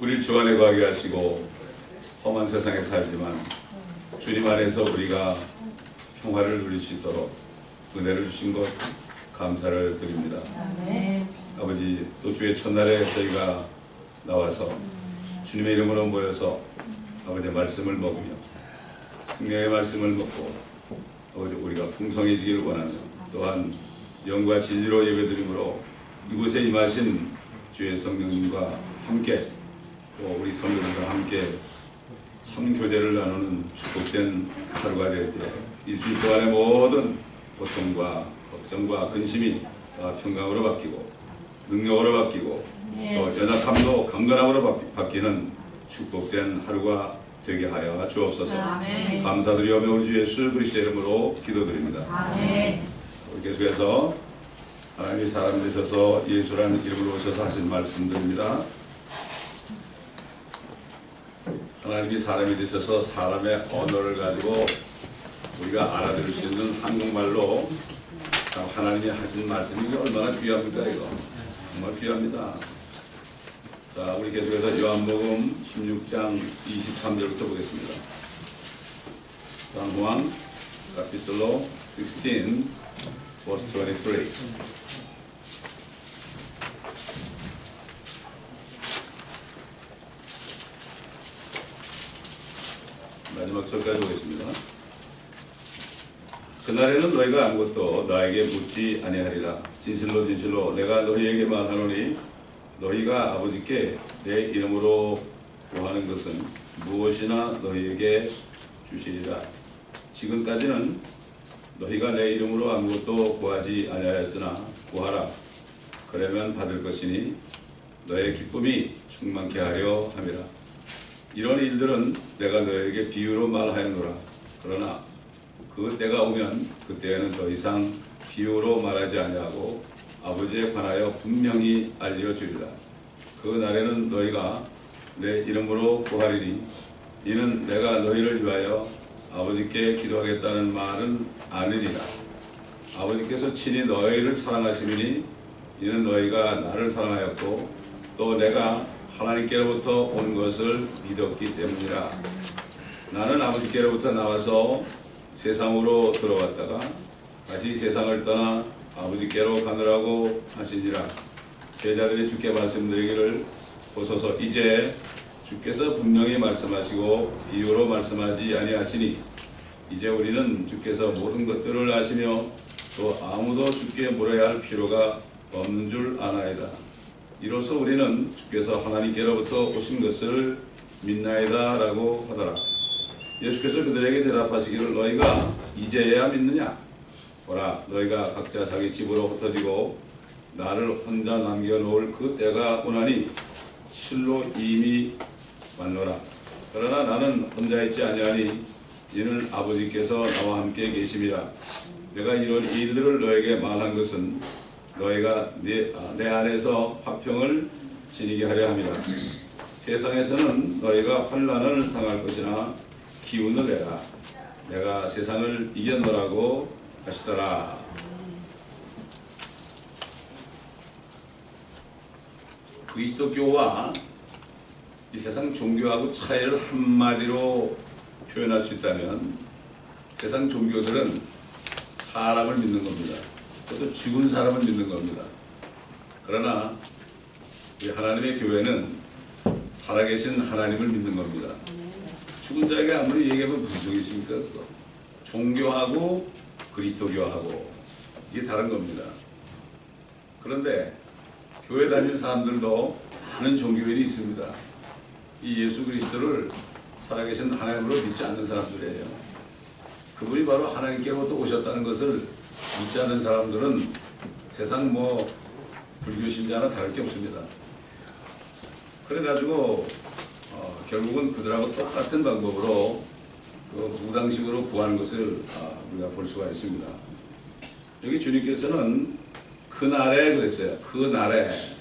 우리를 주 안에 거하게 하시고 험한 세상에 살지만 주님 안에서 우리가 평화를 누릴 수 있도록 은혜를 주신 것 감사를 드립니다. 아버지, 또 주의 첫날에 저희가 나와서 주님의 이름으로 모여서 아버지 말씀을 먹으며 생명의 말씀을 먹고 아버지 우리가 풍성해지기를 원하며 또한 영과 진리로 예배드림으로 이곳에 임하신 주의 성령님과 함께 또 우리 성도들과 함께 참 교제를 나누는 축복된 하루가 될 때 일주일 동안의 모든 고통과 걱정과 근심이 다 평강으로 바뀌고 능력으로 바뀌고 또 연약함도 강건함으로 바뀌는 축복된 하루가 되게 하여 주옵소서. 아멘. 감사드리오며 우리 주 예수 그리스도의 이름으로 기도드립니다. 아멘. 우리 계속해서 하나님이 사람 되셔서 예수라는 이름으로 오셔서 하신 말씀드립니다. 하나님이 사람이 되셔서 사람의 언어를 가지고 우리가 알아들을 수 있는 한국말로 하나님이 하신 말씀이 얼마나 귀합니까? 이거 정말 귀합니다. 자, 우리 계속해서 요한복음 16장 23절부터 보겠습니다. Juan capítulo 16 verse 23. 마지막 절까지 보겠습니다. 그날에는 너희가 아무것도 나에게 묻지 아니하리라. 진실로 진실로 내가 너희에게 말하노니 너희가 아버지께 내 이름으로 구하는 것은 무엇이나 너희에게 주시리라. 지금까지는 너희가 내 이름으로 아무것도 구하지 아니하였으나 구하라. 그러면 받을 것이니 너의 기쁨이 충만케 하려 함이라. 이런 일들은 내가 너희에게 비유로 말하였노라. 그러나 그 때가 오면 그때에는 더 이상 비유로 말하지 아니하고 아버지에 관하여 분명히 알려주리라. 그 날에는 너희가 내 이름으로 구하리니 이는 내가 너희를 위하여 아버지께 기도하겠다는 말은 아니니라. 아버지께서 친히 너희를 사랑하시니 이는 너희가 나를 사랑하였고 또 내가 하나님께로부터 온 것을 믿었기 때문이라. 나는 아버지께로부터 나와서 세상으로 들어왔다가 다시 세상을 떠나 아버지께로 가느라고 하시니라. 제자들이 주께 말씀드리기를 보소서 이제 주께서 분명히 말씀하시고 비유로 말씀하지 아니하시니 이제 우리는 주께서 모든 것들을 아시며 또 아무도 주께 물어야 할 필요가 없는 줄 아나이다. 이로써 우리는 주께서 하나님께로부터 오신 것을 믿나이다 라고 하더라. 예수께서 그들에게 대답하시기를 너희가 이제야 믿느냐? 보라, 너희가 각자 자기 집으로 흩어지고 나를 혼자 남겨놓을 그 때가 오나니 실로 이미 왔노라. 그러나 나는 혼자 있지 아니하니 이는 아버지께서 나와 함께 계심이라. 내가 이런 일들을 너에게 말한 것은 너희가 내 안에서 화평을 지니게 하려 함이라. 세상에서는 너희가 환난을 당할 것이나 기운을 내라. 내가 세상을 이겼노라고 하시더라. 그리스도교와 이 세상 종교하고 차이를 한마디로 표현할 수 있다면 세상 종교들은 사람을 믿는 겁니다. 또 죽은 사람을 믿는 겁니다. 그러나 우리 하나님의 교회는 살아계신 하나님을 믿는 겁니다. 죽은 자에게 아무리 얘기하면 무슨 소리 있습니까? 종교하고 그리스도교하고 이게 다른 겁니다. 그런데 교회 다니는 사람들도 많은 종교인이 있습니다. 이 예수 그리스도를 살아계신 하나님으로 믿지 않는 사람들이에요. 그분이 바로 하나님께로부터 오셨다는 것을 믿지 않는 사람들은 세상 불교 신자나 다를 게 없습니다. 그래가지고 결국은 그들하고 똑같은 방법으로 무당식으로 구하는 것을 우리가 볼 수가 있습니다. 여기 주님께서는 그날에 그랬어요. 그날에.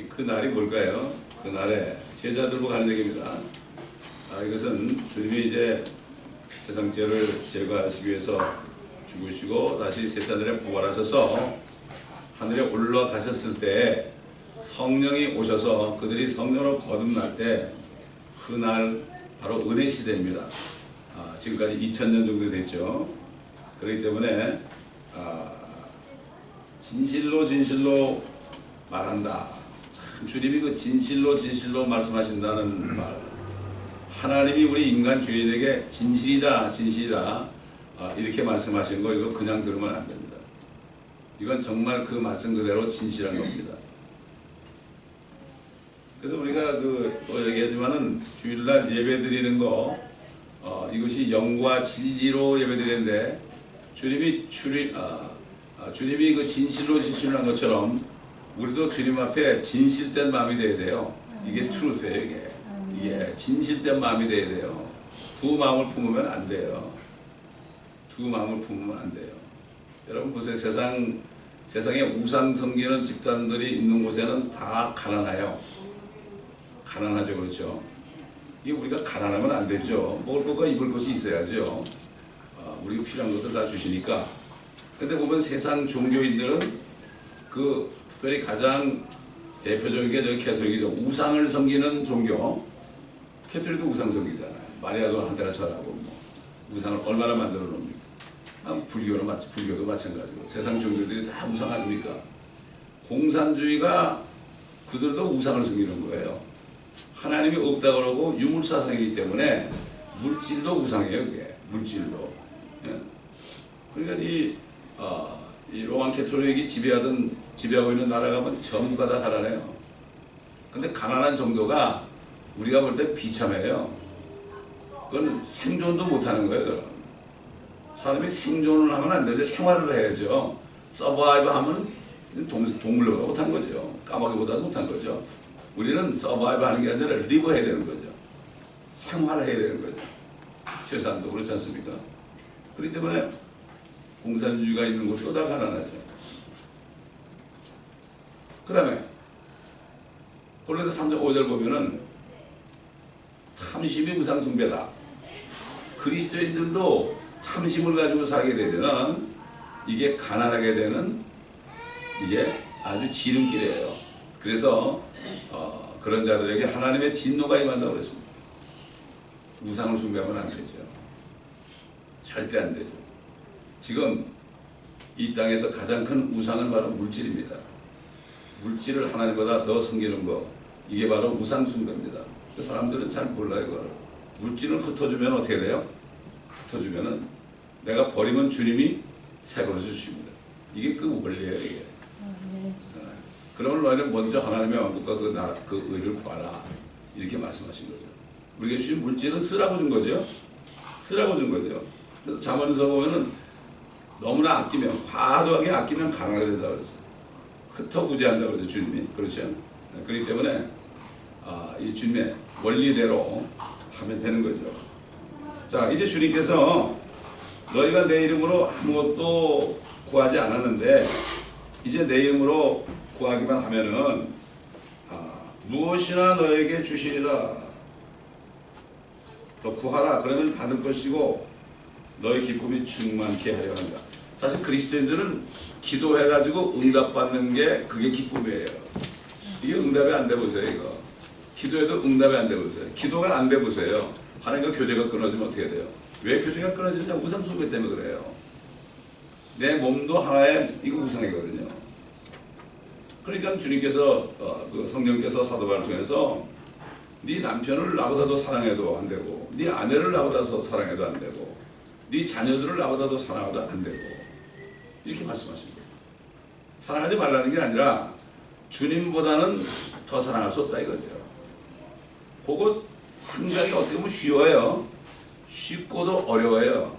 그 날이 뭘까요? 그날에 제자들과 가는 얘기입니다. 이것은 주님이 이제 세상 죄를 제거하시기 위해서 죽으시고 다시 셋째 날에 부활하셔서 하늘에 올라가셨을 때 성령이 오셔서 그들이 성령으로 거듭날 때 그날 바로 은혜 시대입니다. 지금까지 2000년 정도 됐죠. 그렇기 때문에 진실로 진실로 말한다. 참 주님이 그 진실로 진실로 말씀하신다는 말, 하나님이 우리 인간 죄인에게 진실이다 진실이다 이렇게 말씀하시는 거 이거 그냥 들으면 안 됩니다. 이건 정말 그 말씀 그대로 진실한 겁니다. 그래서 우리가 또 얘기하지만은 주일날 예배 드리는 거 이것이 영과 진리로 예배 드리는데 주님이 주님이 그 진실로 진실한 것처럼 우리도 주님 앞에 진실된 마음이 돼야 돼요. 이게 트루스예요. 이게 진실된 마음이 돼야 돼요. 두 마음을 품으면 안 돼요. 두 마음을 품으면 안 돼요. 여러분 보세요. 세상에 우상 섬기는 집단들이 있는 곳에는 다 가난해요. 가난하죠. 그렇죠. 이게 우리가 가난하면 안 되죠. 먹을 것과 입을 것이 있어야죠. 우리가 필요한 것들 다 주시니까. 근데 보면 세상 종교인들은 특별히 가장 대표적인 게 저기 캐톨릭이죠. 우상을 섬기는 종교. 캐톨릭도 우상 섬기잖아요. 마리아도 한때가 절하고 뭐 우상을 얼마나 만들어 놓습니까? 불교도 마찬가지고 세상 종교들이 다 우상 아닙니까? 공산주의가 그들도 우상을 섬기는 거예요. 하나님이 없다 그러고 유물사상이기 때문에 물질도 우상이에요. 그게 물질도. 예? 그러니까 이 로만 캐톨릭이 지배하고 있는 나라 가면 전부가 다 가난해요. 근데 가난한 정도가 우리가 볼 때 비참해요. 그건 생존도 못하는 거예요. 그럼. 사람이 생존을 하면 안 되죠. 생활을 해야죠. 서바이브 하면 동물로 못한 거죠. 까마귀보다 못한 거죠. 우리는 서바이브 하는 게 아니라 리브 해야 되는 거죠. 생활을 해야 되는 거죠. 최소한도 그렇지 않습니까? 그렇기 때문에 공산주의가 있는 곳도 다 가난하죠. 그 다음에 골로새 3장 5절 보면은 탐심이 우상숭배다. 그리스도인들도 탐심을 가지고 살게 되면은 이게 가난하게 되는 이게 아주 지름길이에요. 그래서 그런 자들에게 하나님의 진노가 임한다고 그랬습니다. 우상을 숭배하면 안 되죠. 절대 안 되죠. 지금 이 땅에서 가장 큰 우상은 바로 물질입니다. 물질을 하나님보다 더 섬기는 거, 이게 바로 우상 숭배입니다. 그 사람들은 잘 몰라요. 그걸. 물질을 흩어주면 어떻게 돼요? 흩어주면은 내가 버리면 주님이 새 그릇을 주십니다. 이게 그 원리예요. 이게. 그러면 너희는 먼저 하나님의 왕국과 그 의를 구하라. 이렇게 말씀하신 거죠. 우리에게 주신 물질은 쓰라고 준 거죠. 쓰라고 준 거죠. 그래서 잠언에서 보면은 너무나 아끼면, 과도하게 아끼면 가난하게 된다 그랬어요. 흩어 구제한다 그러죠. 주님이. 그렇죠. 그렇기 때문에 이 주님의 원리대로 하면 되는 거죠. 자, 이제 주님께서 너희가 내 이름으로 아무것도 구하지 않았는데 이제 내 이름으로 구하기만 하면은 무엇이나 너에게 주시리라. 더 구하라. 그러면 받을 것이고 너의 기쁨이 충만케 하려 한다. 사실 그리스도인들은 기도해가지고 응답받는 게 그게 기쁨이에요. 이게 응답이 안 돼 보세요. 이거 기도해도 응답이 안 돼 보세요. 기도가 안 돼 보세요. 하나님과 교제가 끊어지면 어떻게 돼요? 왜 교제가 끊어지느냐? 우상숭배 때문에 그래요. 내 몸도 하나의 이거 우상이거든요. 그러니까 주님께서 그 성령께서 사도 바울을 통해서 네 남편을 나보다 더 사랑해도 안 되고, 네 아내를 나보다 더 사랑해도 안 되고, 네 자녀들을 나보다 더 사랑해도 안 되고, 이렇게 말씀하십니다. 사랑하지 말라는 게 아니라 주님보다는 더 사랑할 수 없다 이거죠. 그거 상당히 어떻게 보면 쉬워요. 쉽고도 어려워요.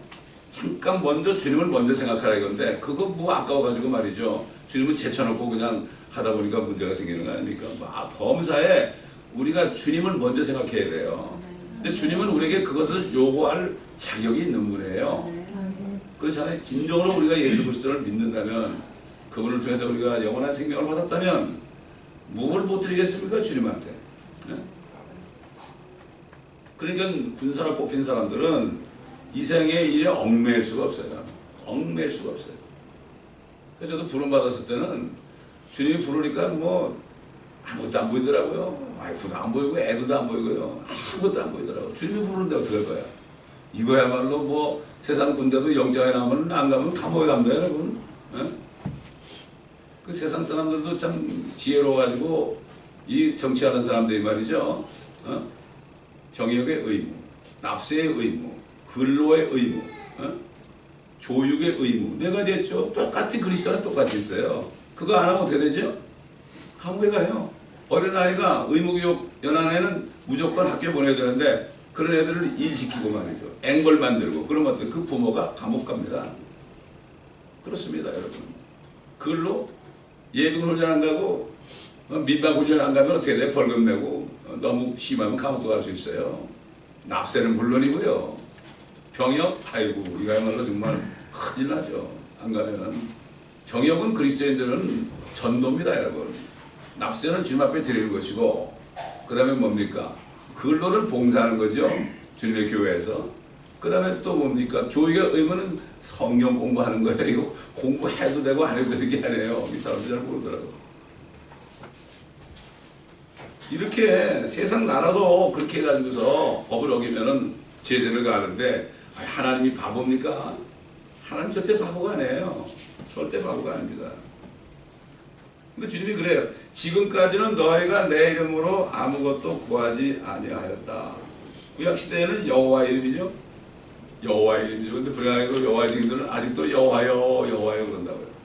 잠깐 먼저 주님을 먼저 생각하라 이건데 그거 뭐 아까워가지고 말이죠. 주님은 제쳐놓고 그냥 하다 보니까 문제가 생기는 거 아닙니까? 막 범사에 우리가 주님을 먼저 생각해야 돼요. 근데 주님은 우리에게 그것을 요구할 자격이 있는 분이에요. 그렇잖아요. 진정으로 우리가 예수 그리스도를 믿는다면, 그분을 통해서 우리가 영원한 생명을 받았다면 뭘 못 드리겠습니까? 주님한테. 네? 그러니까 군사로 뽑힌 사람들은 이 생의 일에 얽매일 수가 없어요. 얽매일 수가 없어요. 그래서 저도 부름 받았을 때는 주님이 부르니까 뭐 아무것도 안 보이더라고요. 와이프도 안 보이고 애들도 안 보이고요. 아무것도 안 보이더라고요. 주님이 부르는데 어떻게 할 거야? 이거야말로 뭐 세상 군대도 영장에 나오면 안 가면 감옥에 갑니다, 여러분. 예? 그 세상 사람들도 참 지혜로워가지고 이 정치하는 사람들이 말이죠. 정역의 의무, 납세의 의무, 근로의 의무, 조육의 의무 네 가지 했죠. 똑같이 그리스도는 똑같이 있어요. 그거 안 하면 어떻게 되죠? 감옥에 가요. 어린아이가 의무교육 연한에는 무조건 학교에 보내야 되는데 그런 애들을 일시키고 말이죠. 앵벌 만들고 그러면 어떤 그 부모가 감옥 갑니다. 그렇습니다, 여러분. 그걸로 예비군 훈련 안 가고 민방 훈련 안 가면 어떻게 돼? 벌금 내고 너무 심하면 감옥도 갈 수 있어요. 납세는 물론이고요. 병역, 아이고 이거야말로 정말 큰일 나죠. 안 가면은. 정역은 그리스도인들은 전도입니다, 여러분. 납세는 주님 앞에 드리는 것이고 그 다음에 뭡니까? 근로는 봉사하는 거죠. 주님의 교회에서. 그 다음에 또 뭡니까? 교육의 의무는 성경 공부하는 거예요. 이거 공부해도 되고 안 해도 되는 게 아니에요. 이 사람들 잘 모르더라고. 이렇게 세상 나라도 그렇게 해가지고서 법을 어기면은 제재를 가하는데 하나님이 바보입니까? 하나님 절대 바보가 아니에요. 절대 바보가 아닙니다. 근데 주님이 그래요. 지금까지는 너희가 내 이름으로 아무것도 구하지 아니하였다. 구약 시대에는 여호와 이름이죠. 여호와 이름이죠. 근데 불행하게도 여호와 증인들은 아직도 여호와여 여호와여 그런다고요.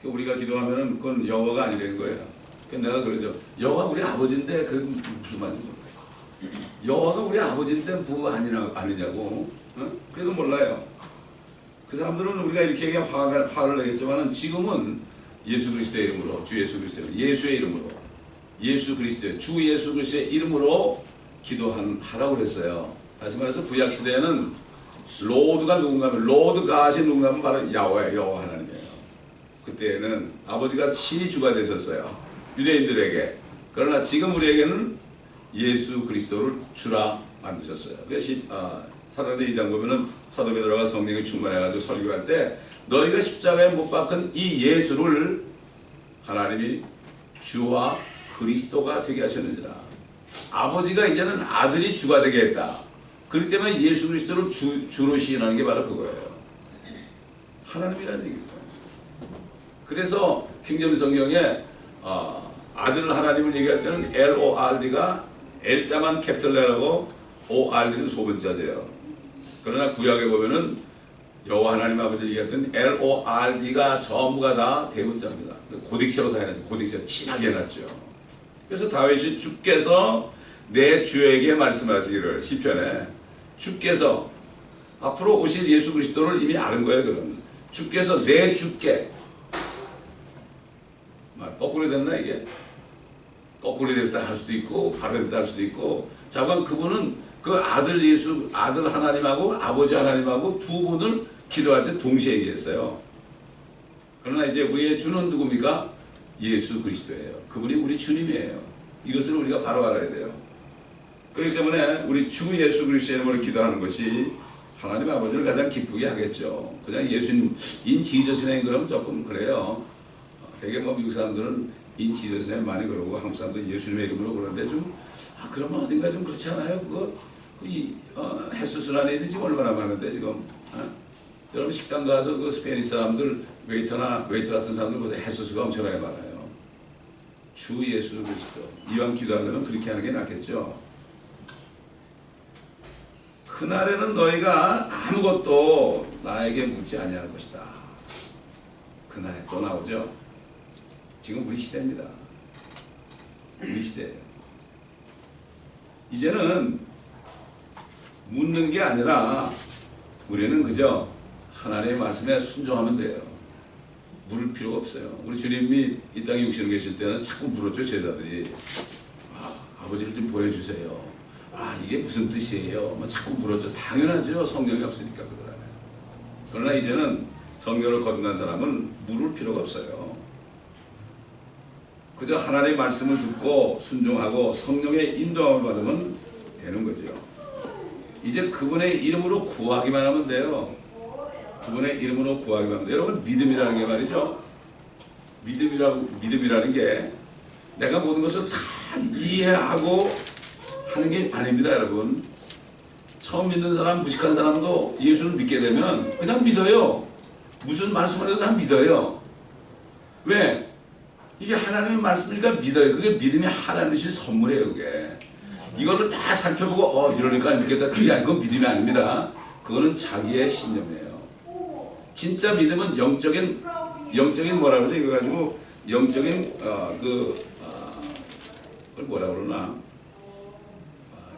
우리가 기도하면은 그건 여호와가 아니라는 거예요. 내가 그러죠. 여호와 우리 아버지인데 그래도 무슨 말이죠? 여호와가 우리 아버지인데 부 아니냐고. 그래도 몰라요. 그 사람들은 우리가 이렇게 얘기하면 화를 내겠지만은 지금은 예수 그리스도의 이름으로 주 예수 그리스도의 예수의 이름으로 예수 그리스도의 주 예수 그리스도의 이름으로 기도하라고 그랬어요. 다시 말해서 구약 시대에는 로드가 누군가 하면 로드 가시 누군가 하면 바로 야훼 여호와 하나님이에요. 그때는 아버지가 친히 주가 되셨어요. 유대인들에게. 그러나 지금 우리에게는 예수 그리스도를 주라 만드셨어요. 그래서 사도행전 2장 보면은 사도 베드로가 성령이 충만해가지고 설교할 때 너희가 십자가에 못 박은 이 예수를 하나님이 주와 그리스도가 되게 하셨느니라. 아버지가 이제는 아들이 주가 되게 했다. 그렇기 때문에 예수 그리스도를 주로 시인하는 게 바로 그거예요. 하나님이라는 얘기입니다. 그래서 킹제임스 성경에 아들 하나님을 얘기할 때는 LORD가 L자만 캐피털레라고 ORD는 소문자제예요. 그러나 구약에 보면은 여호와 하나님 아버지 얘기했던 LORD가 전부가 다 대문자입니다. 고딕체로 다 해놨죠. 고딕체 진하게 해놨죠. 그래서 다윗이 주께서 내 주에게 말씀하시기를 시편에 주께서 앞으로 오실 예수 그리스도를 이미 아는 거예요. 그럼 주께서 내 주께 거꾸로 됐나 이게? 거꾸로 됐다 할 수도 있고 바로 됐다 할 수도 있고 자관 그분은 그 아들 예수 아들 하나님하고 아버지 하나님하고 두 분을 기도할 때 동시에 얘기했어요. 그러나 이제 우리의 주는 누굽니까? 예수 그리스도예요. 그분이 우리 주님이에요. 이것을 우리가 바로 알아야 돼요. 그렇기 때문에 우리 주 예수 그리스도의 이름으로 기도하는 것이 하나님 아버지를 가장 기쁘게 하겠죠. 그냥 예수님 인 지저스 네임 그러면 조금 그래요. 되게 뭐 미국 사람들은 인 지저스 네임 많이 그러고 한국 사람들은 예수님의 이름으로 그러는데 좀 그러면 어딘가 좀 그렇지 않아요? 그거 헬스수라는 일이 지금 얼마나 많은데 지금 여러분 식당 가서 그 스페니시 사람들 웨이터 같은 사람들 보세요. 헬스수가 엄청나게 많아요. 주 예수 그리스도 이왕 기도하려면 그렇게 하는 게 낫겠죠. 그날에는 너희가 아무것도 나에게 묻지 아니할 것이다. 그날에 또 나오죠. 지금 우리 시대입니다. 우리 시대예요. 이제는 묻는 게 아니라 우리는 그저 하나님의 말씀에 순종하면 돼요. 물을 필요가 없어요. 우리 주님이 이 땅에 육신으로 계실 때는 자꾸 물었죠. 제자들이 아버지를 좀 보여주세요. 이게 무슨 뜻이에요? 자꾸 물었죠. 당연하죠. 성경이 없으니까 그러잖아요. 그러나 이제는 성경을 거듭난 사람은 물을 필요가 없어요. 그저 하나님의 말씀을 듣고 순종하고 성령의 인도함을 받으면 되는 거죠. 이제 그분의 이름으로 구하기만 하면 돼요. 그분의 이름으로 구하기만 하면 돼요. 여러분 믿음이라는 게 말이죠. 믿음이라는 게 내가 모든 것을 다 이해하고 하는 게 아닙니다, 여러분. 처음 믿는 사람, 무식한 사람도 예수를 믿게 되면 그냥 믿어요. 무슨 말씀을 해도 다 믿어요. 왜? 이게 하나님의 말씀이니까 믿어요. 그게 믿음이 하나님 주신 선물이에요, 그게. 이거를 다 살펴보고 이러니까 믿겠다. 그게 아니고 믿음이 아닙니다. 그거는 자기의 신념이에요. 진짜 믿음은 영적인 뭐라 그러죠? 이거 가지고 영적인 그걸 뭐라 그러나?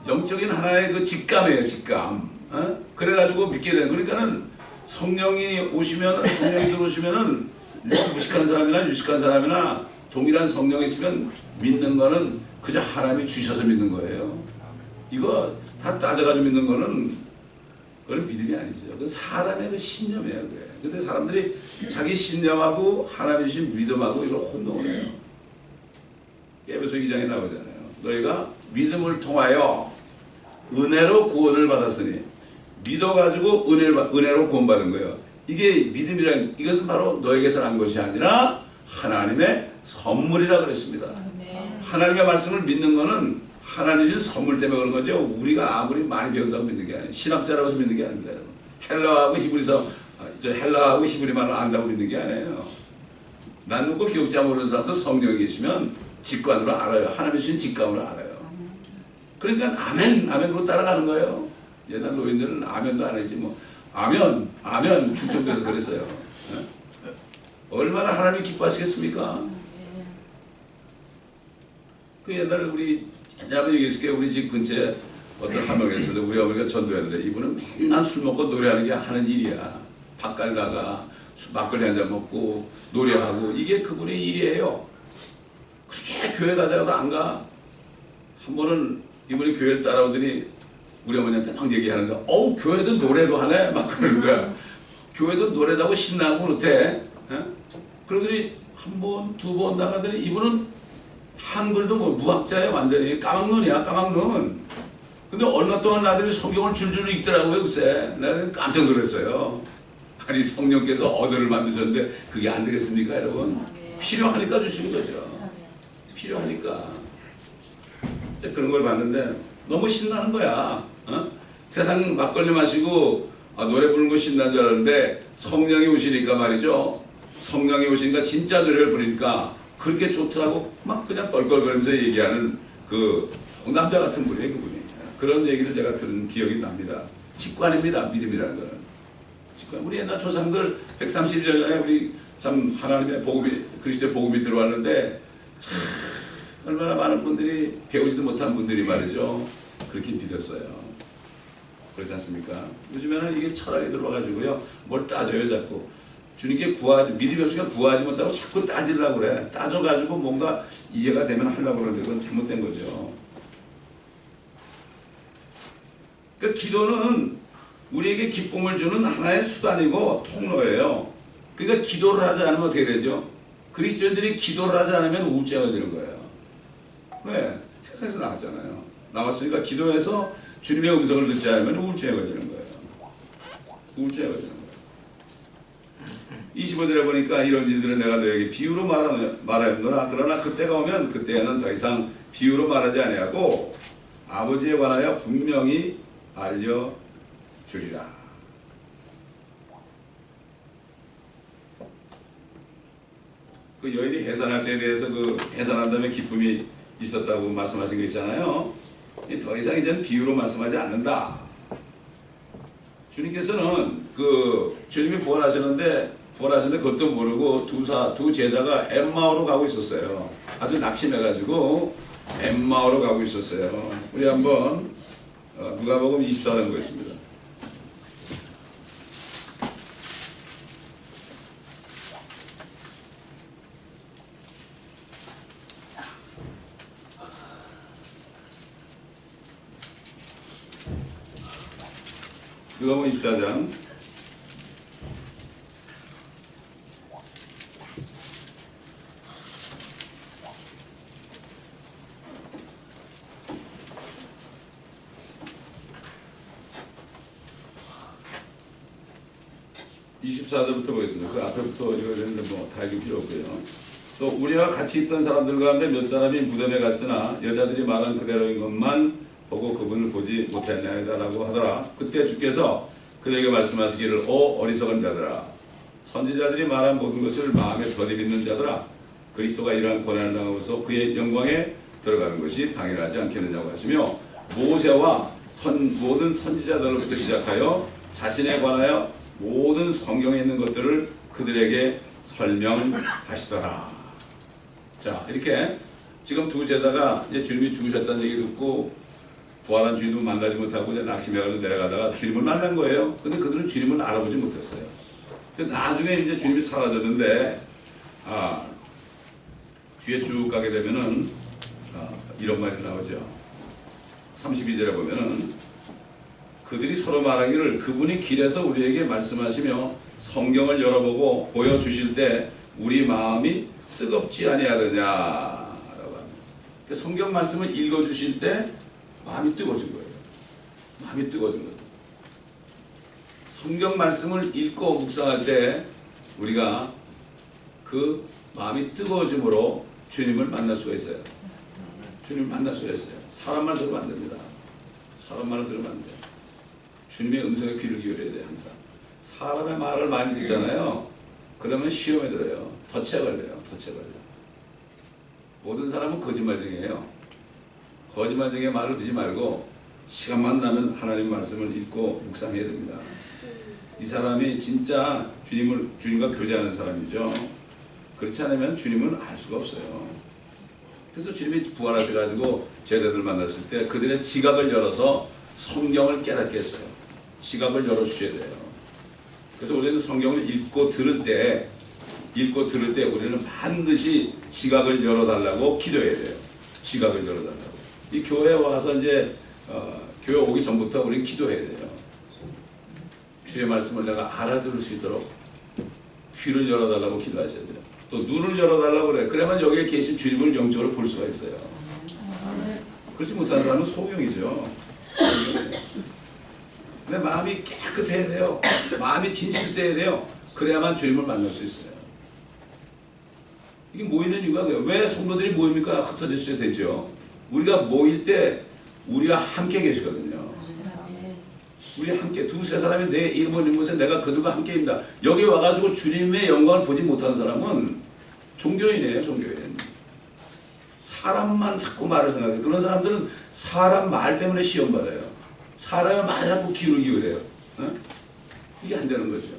영적인 하나의 그 직감이에요, 직감. 그래가지고 믿게 되는. 그러니까는 성령이 오시면, 성령이 들어오시면은 뭐 무식한 사람이나 유식한 사람이나 동일한 성령이 있으면 믿는 거는 그저 하나님이 주셔서 믿는 거예요. 이거 다 따져가지고 믿는 거는 그건 믿음이 아니죠. 그 사람의 그 신념이에요, 그게. 근데 사람들이 자기 신념하고 하나님이 주신 믿음하고 이걸 혼동을 해요. 에베소 2장에 나오잖아요. 너희가 믿음을 통하여 은혜로 구원을 받았으니, 믿어가지고 은혜로 구원받은 거예요. 이게 믿음이란, 이것은 바로 너에게서 난 것이 아니라 하나님의 선물이라 그랬습니다. 하나님의 말씀을 믿는 거는 하나님 주신 선물 때문에 그런 거죠. 우리가 아무리 많이 배운다고 믿는 게 아니에요. 신학자라고 해서 믿는 게 아닙니다. 헬라하고 히브리말을 안다고 믿는 게 아니에요. 난 누구 기억자 모르는 사람도 성령이 계시면 직관으로 알아요. 하나님 주신 직감으로 알아요. 그러니까 아멘으로 따라가는 거예요. 옛날 노인들은 아멘도 안 하지 뭐. 아멘 충청도에서 그랬어요. 얼마나 하나님이 기뻐하시겠습니까? 그 옛날 우리 한번 얘기했을게. 우리 집 근처에 어떤 할머니가 있었는데 우리 어머니가 전도했는데 이분은 맨날 술 먹고 노래하는 게 하는 일이야. 밥갈 나가 막걸리 한잔 먹고 노래하고 이게 그분의 일이에요. 그렇게 교회 가자고도 안 가. 한 번은 이분이 교회를 따라오더니 우리 어머니한테 막 얘기하는데 교회도 노래도 하네? 막 그러는 거야. 교회도 노래도 하고 신나고 그렇대. 그러더니 한 번, 두 번 나가더니 이분은 한글도 뭐 무학자야. 완전히 까막눈이야, 까막눈. 근데 얼마 동안 나들이 성경을 줄줄 읽더라고요. 글쎄 내가 깜짝 놀랐어요. 아니 성령께서 언어를 만드셨는데 그게 안 되겠습니까, 여러분? 필요하니까 주시는 거죠. 필요하니까. 그런 걸 봤는데 너무 신나는 거야. 세상 막걸리 마시고 노래 부르는 거 신난 줄 알았는데 성령이 오시니까 말이죠. 성령이 오시니까 진짜 노래를 부르니까 그렇게 좋더라고. 막 그냥 껄껄거리면서 얘기하는 그 남자 같은 분이에요, 그분이. 그런 얘기를 제가 들은 기억이 납니다. 직관입니다, 믿음이라는 거는. 직관. 우리 옛날 조상들 130년 전에 우리 참 하나님의 복음이, 그리스도의 복음이 들어왔는데 참 얼마나 많은 분들이 배우지도 못한 분들이 말이죠. 그렇게 믿었어요. 그렇지 않습니까? 요즘에는 이게 철학이 들어와가지고요. 뭘 따져요, 자꾸. 주님께 믿음이 없으니까 구하지 못하고 자꾸 따지려고 그래. 따져가지고 뭔가 이해가 되면 하려고 그러는데 그건 잘못된 거죠. 그러니까 기도는 우리에게 기쁨을 주는 하나의 수단이고 통로예요. 그러니까 기도를 하지 않으면 어떻게 되죠? 그리스도인들이 기도를 하지 않으면 우울증이 되는 거예요. 왜? 세상에서 나왔잖아요. 나왔으니까 기도해서 주님의 음성을 듣지 않으면 우울증에 걸리는 거예요. 우울증에 걸리는 거예요. 25절에 보니까 이런 일들은 내가 너에게 비유로 말하였노라. 그러나 그때가 오면 그때는 더 이상 비유로 말하지 아니하고 아버지에 관하여 분명히 알려주리라. 그 여인이 해산할 때에 대해서 그 해산한 다음에 기쁨이 있었다고 말씀하신 거 있잖아요. 더 이상 이제는 비유로 말씀하지 않는다. 주님께서는 그 주님이 부활하셨는데 그것도 모르고 두 제자가 엠마오로 가고 있었어요. 아주 낙심해가지고 엠마오로 가고 있었어요. 우리 한번 누가복음 24장 보겠습니다. 누가복음 24장 24절부터 보겠습니다. 그 앞에부터 읽어야 되는데 뭐 다 읽을 필요 없고요. 또 우리와 같이 있던 사람들 가운데 몇 사람이 무덤에 갔으나 여자들이 말한 그대로인 것만 보고 그분을 보지 못했나이다라고 하더라. 그때 주께서 그들에게 말씀하시기를 오 어리석은 자들아 선지자들이 말한 모든 것을 마음에 더디 믿는 자들아 그리스도가 이러한 고난을 당하면서 그의 영광에 들어가는 것이 당연하지 않겠느냐고 하시며 모세와 모든 선지자들로부터 시작하여 자신에 관하여 모든 성경에 있는 것들을 그들에게 설명하시더라. 자 이렇게 지금 두 제자가 이제 주님이 죽으셨다는 얘기 듣고 부활한 주님을 만나지 못하고 이제 낙심해가지고 내려가다가 주님을 만난 거예요. 근데 그들은 주님을 알아보지 못했어요. 나중에 이제 주님이 사라졌는데 뒤에 쭉 가게 되면은 이런 말이 나오죠. 32절에 보면은 그들이 서로 말하기를 그분이 길에서 우리에게 말씀하시며 성경을 열어보고 보여주실 때 우리 마음이 뜨겁지 아니하느냐라고 합니다. 성경 말씀을 읽어주실 때 마음이 뜨거워진 거예요. 마음이 뜨거워진 거예요. 성경 말씀을 읽고 묵상할 때 우리가 그 마음이 뜨거워짐으로 주님을 만날 수가 있어요. 주님을 만날 수가 있어요. 사람 말 들으면 안 됩니다. 사람 말을 들으면 안 돼요. 주님의 음성에 귀를 기울여야 돼요. 항상. 사람의 말을 많이 듣잖아요. 그러면 시험에 들어요. 덫에 걸려요. 덫에 걸려요. 모든 사람은 거짓말쟁이에요. 거짓말쟁이의 말을 듣지 말고 시간만 나면 하나님 말씀을 읽고 묵상해야 됩니다. 이 사람이 진짜 주님과 교제하는 사람이죠. 그렇지 않으면 주님은 알 수가 없어요. 그래서 주님이 부활하셔가지고 제자들 만났을 때 그들의 지각을 열어서 성경을 깨닫게 했어요. 지각을 열어주셔야 돼요. 그래서 우리는 성경을 읽고 들을 때 우리는 반드시 지각을 열어달라고 기도해야 돼요. 지각을 열어달라고. 이 교회에 와서 이제 교회 오기 전부터 우리는 기도해야 돼요. 주의 말씀을 내가 알아들을 수 있도록 귀를 열어달라고 기도하셔야 돼요. 또 눈을 열어달라고 그래요. 그래야만 여기에 계신 주님을 영적으로 볼 수가 있어요. 그렇지 못한 사람은 소경이죠. 근데 마음이 깨끗해야 돼요. 마음이 진실돼야 돼요. 그래야만 주님을 만날 수 있어요. 이게 모이는 이유가 뭐예요? 왜 성도들이 모입니까? 흩어졌어야 되죠. 우리가 모일 때 우리와 함께 계시거든요. 우리 함께 두세 사람이 내 이름을 읽는 곳에 내가 그들과 함께 있다. 여기 와가지고 주님의 영광을 보지 못하는 사람은 종교인이에요. 종교인. 사람만 자꾸 말을 생각해요. 그런 사람들은 사람 말 때문에 시험 받아요. 사람의 말에 자꾸 귀를 기울여요. 이게 안 되는 거죠.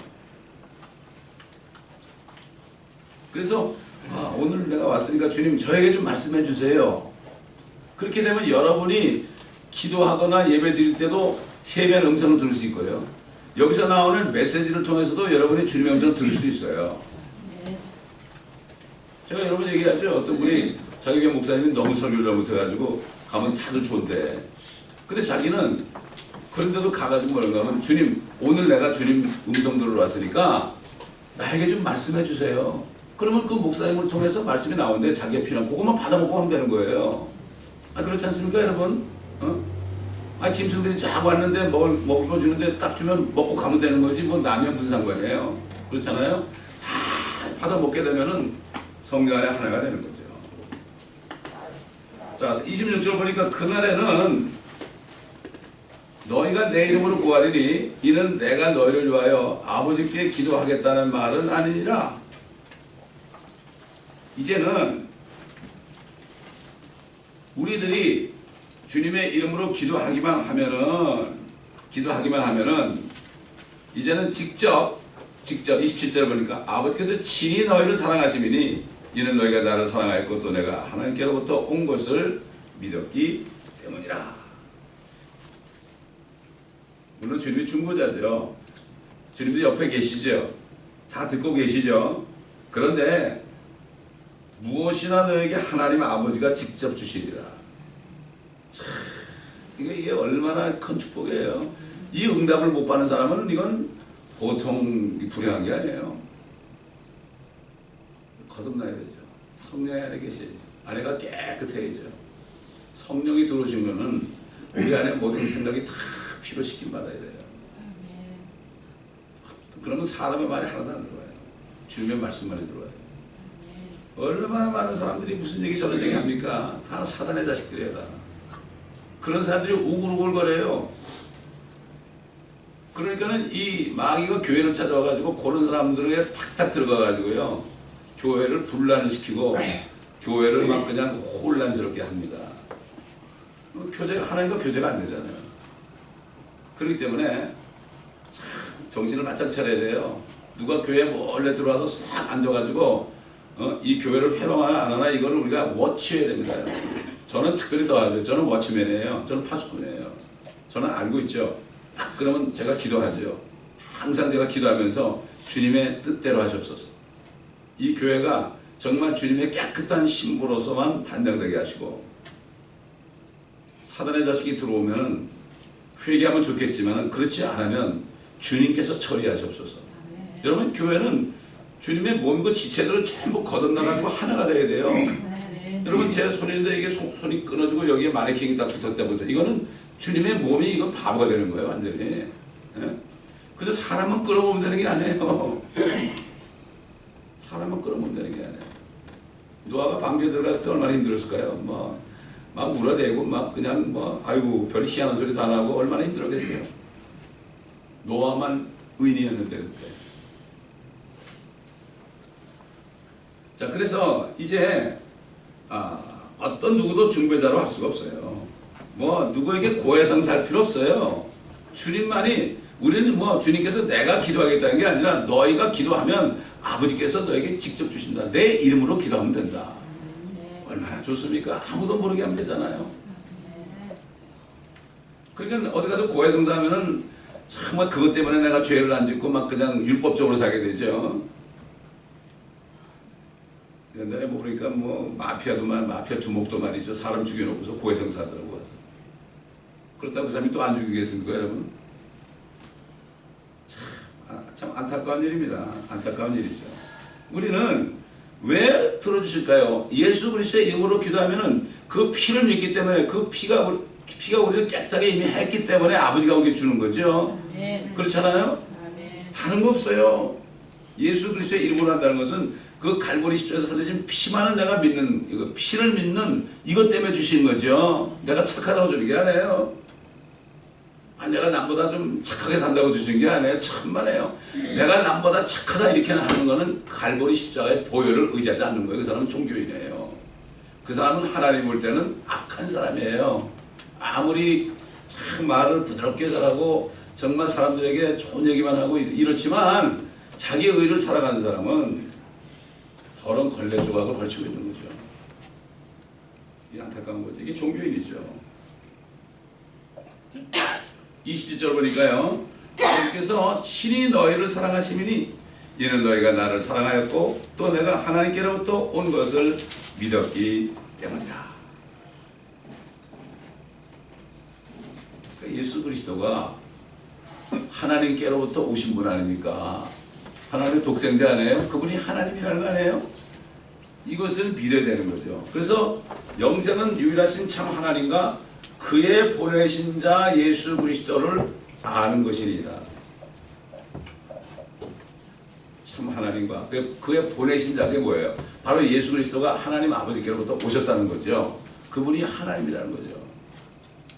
그래서 오늘 내가 왔으니까 주님 저에게 좀 말씀해 주세요. 그렇게 되면 여러분이 기도하거나 예배 드릴 때도 세미한 음성을 들을 수 있고요. 여기서 나오는 메시지를 통해서도 여러분이 주님의 음성을 들을 수 있어요. 제가 여러분 얘기하죠. 어떤 분이 자기 교회 목사님이 너무 설교를 잘못해가지고 가면 다들 좋은데 근데 자기는 그런데도 가가지고 뭐라고 하면 주님 오늘 내가 주님 음성 들으러 왔으니까 나에게 좀 말씀해 주세요. 그러면 그 목사님을 통해서 말씀이 나오는데 자기가 필요한 그것만 받아먹고 하면 되는 거예요. 그렇지 않습니까 여러분? 짐승들이 쫙 왔는데 먹을 거 주는데 딱 주면 먹고 가면 되는 거지 뭐 남이야 무슨 상관이에요. 그렇잖아요. 다 받아먹게 되면은 성령 안에 하나가 되는 거죠. 자 26절 보니까 그날에는 너희가 내 이름으로 구하리니 이는 내가 너희를 위하여 아버지께 기도하겠다는 말은 아니니라. 이제는 우리들이 주님의 이름으로 기도하기만 하면은 이제는 직접 27절 보니까 아버지께서 친히 너희를 사랑하심이니 이는 너희가 나를 사랑하였고 또 내가 하나님께로부터 온 것을 믿었기 때문이라. 물론 주님이 중보자죠. 주님도 옆에 계시죠. 다 듣고 계시죠. 그런데 무엇이나 너에게 하나님 아버지가 직접 주시리라. 이게 얼마나 큰 축복이에요. 이 응답을 못 받는 사람은 이건 보통 불행한 게 아니에요. 거듭나야 되죠. 성령 안에 계셔야죠. 안에가 깨끗해야죠. 성령이 들어오시면은 우리 안에 모든 생각이 다 피로시킴 받아야 돼요. 그러면 사람의 말이 하나도 안 들어와요. 주님의 말씀만이 들어와요. 얼마나 많은 사람들이 무슨 얘기 저런 얘기 합니까? 다 사단의 자식들이에요. 다. 그런 사람들이 우글우글거려요. 그러니까는 이 마귀가 교회를 찾아와가지고 그런 사람들에게 탁탁 들어가가지고요, 교회를 분란을 시키고 교회를 막 그냥 혼란스럽게 합니다. 교제가 하나님과 교제가 안 되잖아요. 그렇기 때문에 참 정신을 바짝 차려야 돼요. 누가 교회에 몰래 들어와서 싹 앉아가지고 이 교회를 회방하나 안 하나 이거를 우리가 워치해야 됩니다. 저는 특별히 더 하죠. 저는 워치맨이에요. 저는 파수꾼이에요. 저는 알고 있죠. 딱 그러면 제가 기도하죠. 항상 제가 기도하면서 주님의 뜻대로 하시옵소서. 이 교회가 정말 주님의 깨끗한 신부로서만 단장되게 하시고, 사단의 자식이 들어오면 회개하면 좋겠지만 그렇지 않으면 주님께서 처리하시옵소서. 여러분, 교회는 주님의 몸이고 지체들을 전부 거듭나가지고 하나가 돼야 돼요. 여러분, 제 손인데 이게 손이 끊어지고 여기에 마네킹이 딱 붙었다 보세요. 이거는 주님의 몸이 이건 바보가 되는 거예요, 완전히. 예? 그래서 사람은 끌어모으면 되는 게 아니에요. 사람은 끌어모으면 되는 게 아니에요. 노아가 방주에 들어갔을 때 얼마나 힘들었을까요? 막 울어대고 막 그냥 아이고 별 희한한 소리 다 나고 얼마나 힘들었겠어요. 노아만 의인이었는데 그때. 자, 그래서 이제 어떤 누구도 중배자로 할 수가 없어요. 누구에게 고해성 살 필요 없어요. 주님만이, 우리는 주님께서 내가 기도하겠다는 게 아니라 너희가 기도하면 아버지께서 너에게 직접 주신다. 내 이름으로 기도하면 된다. 얼마나 좋습니까? 아무도 모르게 하면 되잖아요. 그러니까 어디 가서 고해성사 하면은 정말 그것 때문에 내가 죄를 안 짓고 막 그냥 율법적으로 살게 되죠. 옛날에 보니까 마피아 두목도 말이죠. 사람 죽여놓고서 고해성사 하더라고 와서. 그렇다고 그 사람이 또 안 죽이겠습니까, 여러분? 참 안타까운 일입니다. 안타까운 일이죠. 우리는 왜 들어주실까요? 예수 그리스도의 이름으로 기도하면은 그 피를 믿기 때문에, 그 피가 우리를 깨끗하게 이미 했기 때문에 아버지가 우리에게 주는 거죠. 그렇잖아요? 다른 거 없어요. 예수 그리스도의 이름으로 한다는 것은 그 갈보리 십자가에서 흘려진 피만을 내가 믿는, 이거 피를 믿는 이것 때문에 주신 거죠. 내가 착하다고 주는 게 아니에요. 내가 남보다 좀 착하게 산다고 주신 게 아니에요. 천만에요. 내가 남보다 착하다 이렇게 하는 거는 갈보리 십자가의 보혈을 의지하지 않는 거예요. 그 사람은 종교인이에요. 그 사람은 하나님 볼 때는 악한 사람이에요. 아무리 참 말을 부드럽게 잘하고 정말 사람들에게 좋은 얘기만 하고 이렇지만 자기의 의를 살아가는 사람은 더러운 걸레 조각을 걸치고 있는 거죠. 이게 안타까운 거죠. 이게 종교인이죠. 20절 보니까요, 하나님께서 친히 너희를 사랑하시미니 이는 너희가 나를 사랑하였고 또 내가 하나님께로부터 온 것을 믿었기 때문이라. 예수 그리스도가 하나님께로부터 오신 분 아닙니까? 하나님의 독생자 아니에요? 그분이 하나님이라는 거 아니에요? 이것을 믿어야 되는 거죠. 그래서 영생은 유일하신 참 하나님과 그의 보내신 자 예수 그리스도를 아는 것이니라. 참 하나님과 그의 보내신 자가 뭐예요? 바로 예수 그리스도가 하나님 아버지께로부터 오셨다는 거죠. 그분이 하나님이라는 거죠.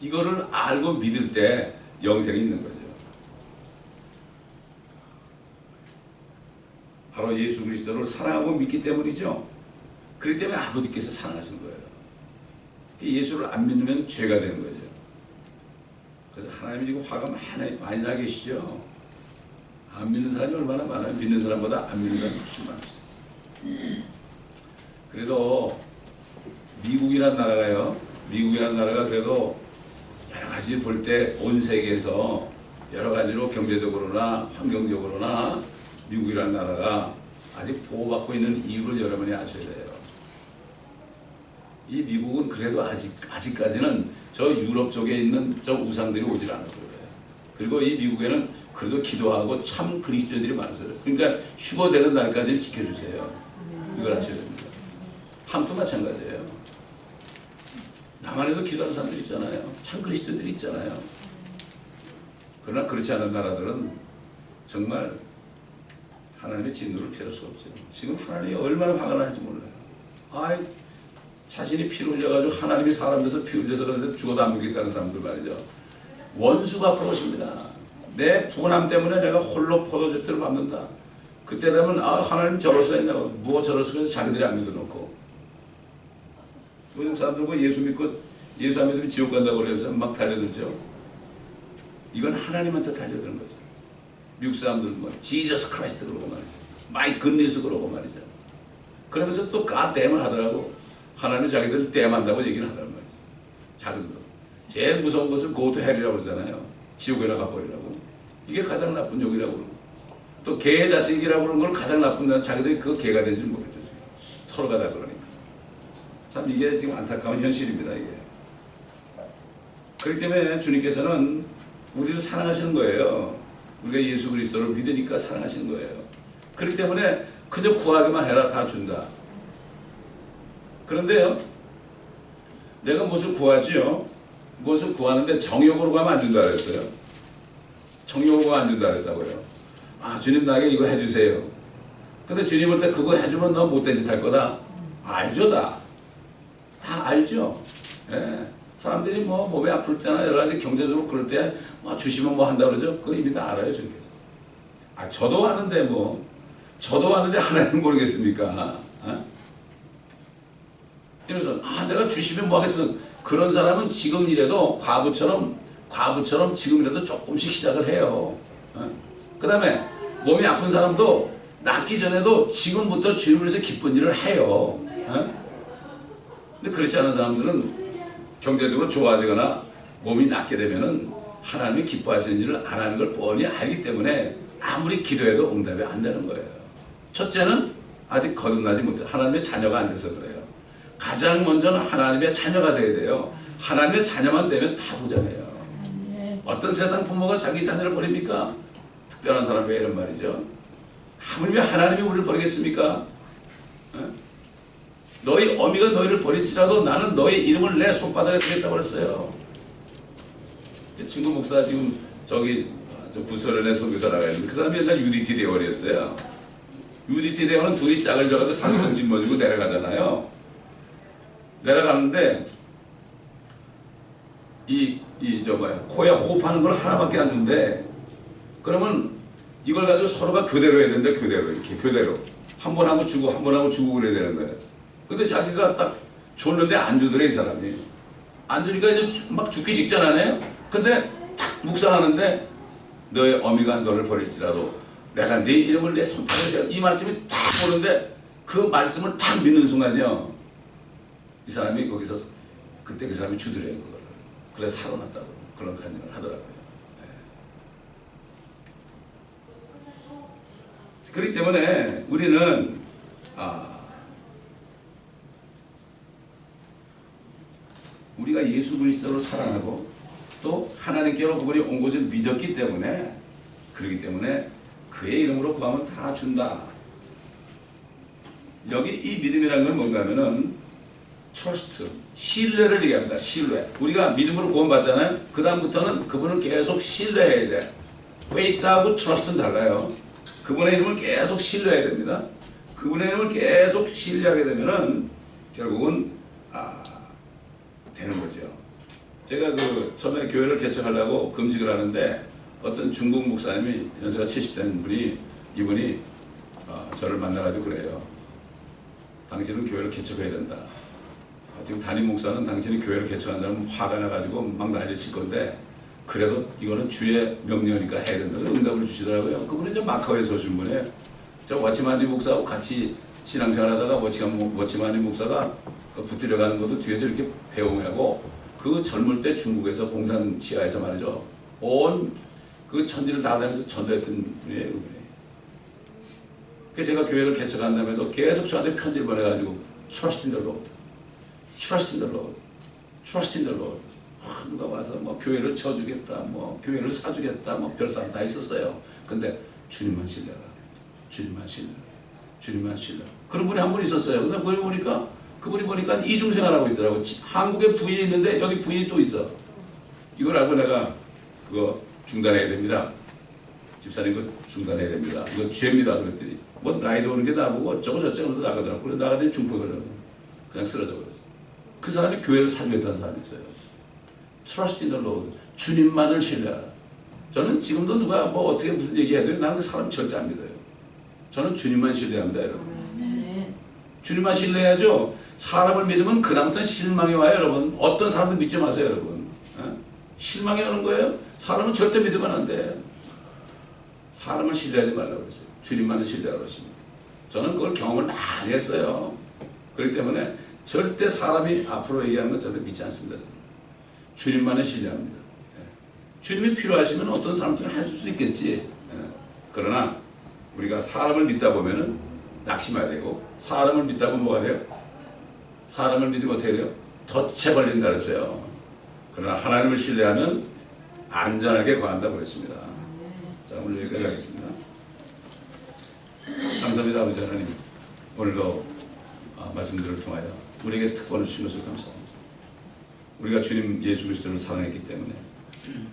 이거를 알고 믿을 때 영생이 있는 거죠. 바로 예수 그리스도를 사랑하고 믿기 때문이죠. 그렇기 때문에 아버지께서 사랑하시는 거예요. 예수를 안 믿으면 죄가 되는 거죠. 그래서 하나님이 지금 화가 많이 나 계시죠. 안 믿는 사람이 얼마나 많아요. 믿는 사람보다 안 믿는 사람이 훨씬 많으시죠. 그래도 미국이라는 나라가요. 미국이라는 나라가 그래도 여러 가지 볼 때 온 세계에서 여러 가지로 경제적으로나 환경적으로나 미국이라는 나라가 아직 보호받고 있는 이유를 여러분이 아셔야 돼요. 이 미국은 그래도 아직까지는 저 유럽 쪽에 있는 저 우상들이 오질 않아서 그래요. 그리고 이 미국에는 그래도 기도하고 참 그리스도인들이 많아서요. 그러니까 휴거되는 날까지 지켜주세요. 이걸 하셔야 됩니다. 함도 마찬가지예요. 남한에도 기도하는 사람들 있잖아요. 참 그리스도인들이 있잖아요. 그러나 그렇지 않은 나라들은 정말 하나님의 진노를 피할 수 없어요. 지금 하나님이 얼마나 화가 날지 몰라요. 아이 자신이 피를 흘려가지고 하나님이 사람 돼서 피 흘려서 그런데 죽어도 안 믿겠다는 사람들 말이죠. 원수가 앞으로 오십니다. 내 분함 때문에 내가 홀로 포도즙들을 밟는다. 그때 되면 하나님 저럴 수가 있냐고 무엇 저럴 수가 있어 자기들이 안 믿어놓고 요즘 사람들 예수 믿고 예수 안 믿으면 지옥 간다고 그래서 막 달려들죠. 이건 하나님한테 달려드는 거죠. 미국 사람들 지저스 크라이스트 그러고 말이죠. 마이 굿니스 그러고 말이죠. 그러면서 또 갓댐을 하더라고. 하나님 자기들 댐한다고 얘기를 하더란 말이죠. 자기들도. 제일 무서운 것을 고토 헬이라고 그러잖아요. 지옥에나 가버리라고. 이게 가장 나쁜 욕이라고 그러고. 또 개의 자식이라고 그러는 걸 가장 나쁜 건 자기들이 그 개가 된지 모르죠. 서로가 다 그러니까. 참 이게 지금 안타까운 현실입니다. 이게. 그렇기 때문에 주님께서는 우리를 사랑하시는 거예요. 우리가 예수 그리스도를 믿으니까 사랑하시는 거예요. 그렇기 때문에 그저 구하기만 해라 다 준다. 그런데요, 내가 무엇을 구하지요? 무엇을 구하는데 정욕으로 가면 안 준다 그랬어요. 정욕으로 가면 안 준다 그랬다고요. 주님 나에게 이거 해주세요. 근데 주님 볼 때 그거 해주면 너 못된 짓 할 거다. 알죠 다 알죠. 예. 사람들이 몸이 아플 때나 여러 가지 경제적으로 그럴 때 주시면 한다 그러죠. 그거 이미 다 알아요 주님께서. 저도 아는데 저도 아는데 하나님 모르겠습니까? 이러면서 내가 주시면 하겠습니까? 그런 사람은 지금이라도 과부처럼 지금이라도 조금씩 시작을 해요. 그 다음에 몸이 아픈 사람도 낫기 전에도 지금부터 주님을 위해서 기쁜 일을 해요. 근데 그렇지 않은 사람들은 경제적으로 좋아지거나 몸이 낫게 되면은 하나님이 기뻐하시는 일을 안 하는 걸 뻔히 알기 때문에 아무리 기도해도 응답이 안 되는 거예요. 첫째는 아직 거듭나지 못해 하나님의 자녀가 안 돼서 그래요. 가장 먼저는 하나님의 자녀가 돼야 돼요. 하나님의 자녀만 되면 다 부자예요. 어떤 세상 부모가 자기 자녀를 버립니까? 특별한 사람 왜 이런 말이죠? 하물며 하나님이 우리를 버리겠습니까? 너희 어미가 너희를 버릴지라도 나는 너희 이름을 내 손바닥에 쓰겠다고 그랬어요. 제 친구 목사 지금 저기 부설연의 선교사 나가있는데 그 사람이 옛날 UDT 대원이었어요. UDT 대원은 둘이 짝을 져가지고 산수동 짊어지고 내려가잖아요. 내려가는데 코에 호흡하는 걸 하나밖에 안 준대. 그러면 이걸 가지고 서로가 교대로 해야 되는데 교대로 한 번 하고 주고 한 번 하고 주고 그래야 되는 거예요. 근데 자기가 딱 줬는데 안 주더래 이 사람이. 안 주니까 이제 막 죽기 직전하네요. 근데 탁 묵상하는데 너의 어미가 너를 버릴지라도 내가 네 이름을 내 손바닥에 이 말씀이 딱 오는데 그 말씀을 딱 믿는 순간요 이 사람이 거기서 그때 그 사람이 주더래요 그거를. 그래서 살아났다고 그런 간증을 하더라고요. 그렇기 때문에 우리는 우리가 예수 그리스도를 사랑하고 또 하나님께로 그분이 온 것을 믿었기 때문에 그렇기 때문에 그의 이름으로 구하면 다 준다. 여기 이 믿음이라는 건 뭔가 하면은 trust, 신뢰를 얘기합니다. 신뢰. 우리가 믿음으로 구원받잖아요. 그 다음부터는 그분을 계속 신뢰해야 돼. faith하고 trust는 달라요. 그분의 이름을 계속 신뢰해야 됩니다. 그분의 이름을 계속 신뢰하게 되면은 결국은 되는 거죠. 제가 처음에 교회를 개척하려고 금식을 하는데 어떤 중국 목사님이 연세가 70된 분이 이분이 저를 만나가지고 그래요. 당신은 교회를 개척해야 된다. 지금 담임 목사는 당신이 교회를 개척한다면 화가 나가지고 막 난리칠 건데 그래도 이거는 주의 명령이니까 해야 된다. 응답을 주시더라고요. 그분이 저 마카오에서 오신 분이에요. 저 워치만리 목사하고 같이 신앙생활하다가 워치만리 목사가 붙들려 가는 것도 뒤에서 이렇게 배웅하고 그 젊을 때 중국에서 공산 치하에서 말이죠. 온 그 천지를 다 다니면서 전도했던 분이에요. 그분이. 그래서 제가 교회를 개척한 다음에도 계속 저한테 편지를 보내가지고 Trust in the Lord, Trust in the Lord, Trust in the Lord. 누가 와서 교회를 쳐주겠다, 교회를 사주겠다, 별사람 다 있었어요. 근데 주님만 신뢰라, 주님만 신뢰, 주님만 신뢰. 그런 분이 한 분 있었어요. 근데 그분이 보니까 이중생활하고 있더라고. 한국에 부인이 있는데 여기 부인이 또 있어. 이걸 알고 내가 그거 중단해야 됩니다. 집사님 그거 중단해야 됩니다. 이거 죄입니다. 그랬더니 나이도 오는 게 나보고 어쩌고 저쩌고 나가더라고. 그래서 나가더니 중풍을 하더라고. 그냥 쓰러져 버렸어요. 그 사람이 교회를 사주했다는 사람이 있어요. Trust in the Lord. 주님만을 신뢰하라. 저는 지금도 누가 뭐 어떻게 무슨 얘기해도 나는 그 사람 절대 안 믿어요. 저는 주님만 신뢰합니다, 여러분. 주님만 신뢰해야죠. 사람을 믿으면 그다음부터는 실망이 와요, 여러분. 어떤 사람도 믿지 마세요, 여러분. 실망이 오는 거예요. 사람은 절대 믿으면 안 돼. 사람을 신뢰하지 말라고 그랬어요. 주님만을 신뢰하라고 했습니다. 저는 그걸 경험을 많이 했어요. 그렇기 때문에 절대 사람이 앞으로 얘기하는 건 절대 믿지 않습니다. 저는. 주님만을 신뢰합니다. 주님이 필요하시면 어떤 사람들은 해줄 수 있겠지. 그러나 우리가 사람을 믿다 보면은 낙심해야 되고, 사람을 믿다 보면 뭐가 돼요? 사람을 믿으면 어떻게 돼요? 덫에 걸린다 그랬어요. 그러나 하나님을 신뢰하면 안전하게 거한다고 그랬습니다. 자, 오늘 여기까지 하겠습니다. 감사합니다, 아버지 하나님. 오늘도 말씀들을 통하여 우리에게 특권을 주신 것을 감사합니다. 우리가 주님 예수 그리스도를 사랑했기 때문에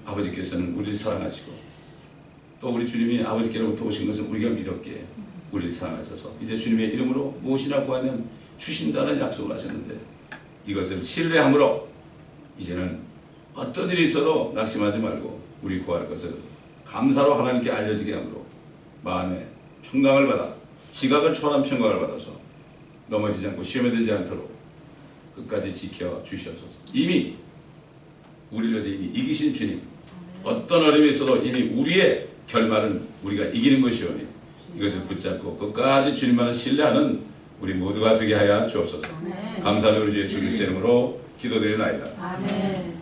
아버지께서는 우리를 사랑하시고, 또 우리 주님이 아버지께로부터 오신 것을 우리가 믿었기에 우리를 사랑하셔서 이제 주님의 이름으로 무엇이나 구하면 주신다는 약속을 하셨는데, 이것을 신뢰함으로 이제는 어떤 일이 있어도 낙심하지 말고 우리 구할 것을 감사로 하나님께 알려지게 함으로 마음에 평강을 받아 지각을 초월한 평강을 받아서 넘어지지 않고 시험에 들지 않도록 끝까지 지켜 주시옵소서. 이미 우리를 위해서 이미 이기신 주님, 어떤 어려움이 있어도 이미 우리의 결말은 우리가 이기는 것이오니 이것을 붙잡고 끝까지 주님만을 신뢰하는 우리 모두가 되게 하여 주옵소서. 감사하며 우리 주 예수 그리스도의 이름으로 기도드리나이다. 아멘.